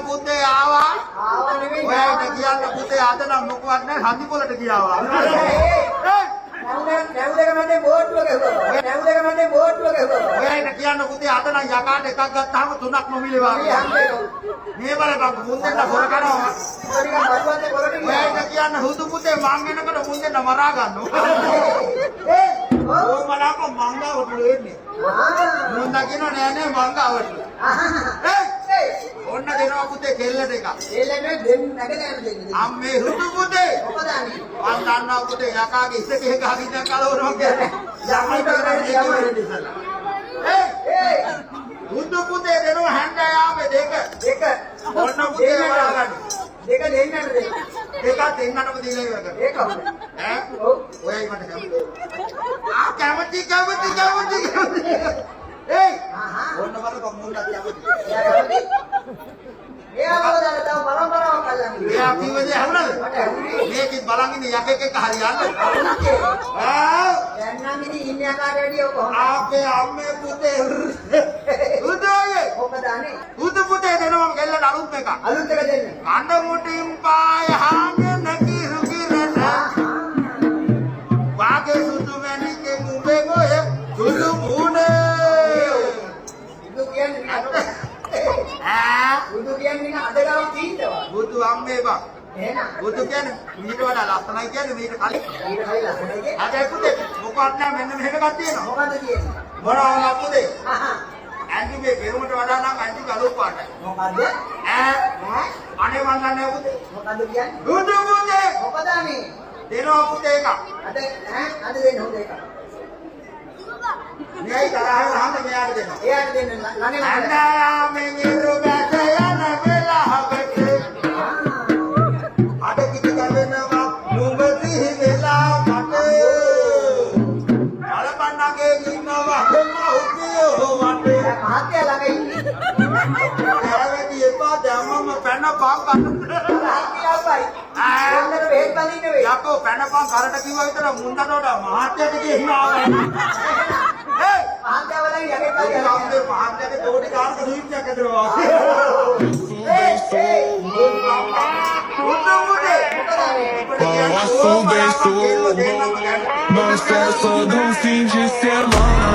පුතේ ආවා. ඔයාට කියන්න පුතේ අද නම් මොකවත් නැහැ හඳි පොලට ගියාවා. ඔයාට කියන්න පුතේ අද නම් යකාට එකක් ගත්තාම තුනක් නොමිලේ වාගේ. මේ බලපන් මුන් දෙන්න පොර කරනවා. ඔයාට කියන්න හුදු පුතේ මං එනකොට මුන් දෙන්න මරා ගන්නවා. ඕ මලක මංගාවට එන්නේ. මුන් දකින්න නෑ නෑ මංගාවට. ඔන්න දෙනවා පුතේ කෙල්ලට එකක්. එළනේ දෙන්න නැගලා දෙන්න. අම්මේ හුදු පුතේ. මොකද අනේ? මං දන්නවා පුතේ යකාගේ ඉස්සකේ ගහගෙන කලවනවා කියන්නේ. යකයි කරන්නේ ඉස්සලා. හුදු පුතේ දෙනවා හැන්දෑවේ දෙක. ඔන්න පුතේ වරගන්න. දෙක දෙන්නට දෙන්න. දෙකක් දෙන්නටම දීලා ඉවර කරා. ඒක හොඳයි. ඈ? ඔයයි මට කැමති. කැමති. ඒයි! ඔන්න බලපන් මුන්නත් කැමති. එයා බලන්න තව පරම්පරාවක් අල්ලන්නේ. එයා කිව්වද ඇහුණාද? මේකෙත් බලන් ඉන්නේ යකෙක් එක්ක හරියන්නේ. දැන් නම් ඉතින් ඉන්නේ ආකාරය වැඩි ඔක හොඳයි. අපේ අම්මේ පුතේ උදෝයේ මොකද අනේ? උදු පුතේ දෙනවා ගෙල්ලට අලුත් එකක්. අලුත් එක දෙන්න. කඳ මුටින් පාය හාගෙන කිරුකිරට වාගේ සුදු මැණිකේ මුඹේ මොය සුදු මුනේ බුදු කියන්නේ බුදු කියන්නේ අද ගාව තීන්දවා. බුදු අම්මේ බං එහෙනම් බුදු කියන්නේ ඊට වඩා ලස්සනයි කියන්නේ මේක කලින්. ඊට කලින් ලස්සනයි. හැබැයි පුතේ මොකක්ද නැහැ මෙන්න මෙහෙම එකක් තියෙනවා. මොකද කියන්නේ? මොනවා පුතේ? අහහ. ඇන්ටි මේ පෙරුමට වඩා නම් ඇන්ටි කළු පාටයි. මොකද? ඈ අනේ මන් දන්නේ පුතේ. මොකද කියන්නේ? බුදු පුතේ මොකද අනේ? දෙනවා පුතේ එකක්. අද අද දෙන්න හොඳ එකක්. මෙයි තරහ රහන්න මෙයාට දෙනවා. එයාට දෙන්න ළඟ අන්දායාමෙන් ඉරු බැස යන වෙලාවට අද කිසි ගලනවා නුඹ සිහි වෙලා මට බලපන්නගේ ඉන්නවා මහුතියෝ වටේ මහත්ය ළඟ ඉන්නේ. ඇරෙදි එපා දැම්මම පැනපන් කන්න රහතියපයි. ඔන්නර බෙහෙත් බඳින්න වෙයි. යකෝ පැනපන් කරට කිව්වා විතර මුන්දට වඩා මහත්යට කියනවා ඒ මහත්ය වලින් යකේ අපේ බඳින්න. මහත්යට කෝටි ගානක දීප්තියක් ඇදලා Não cessa do fim de semana.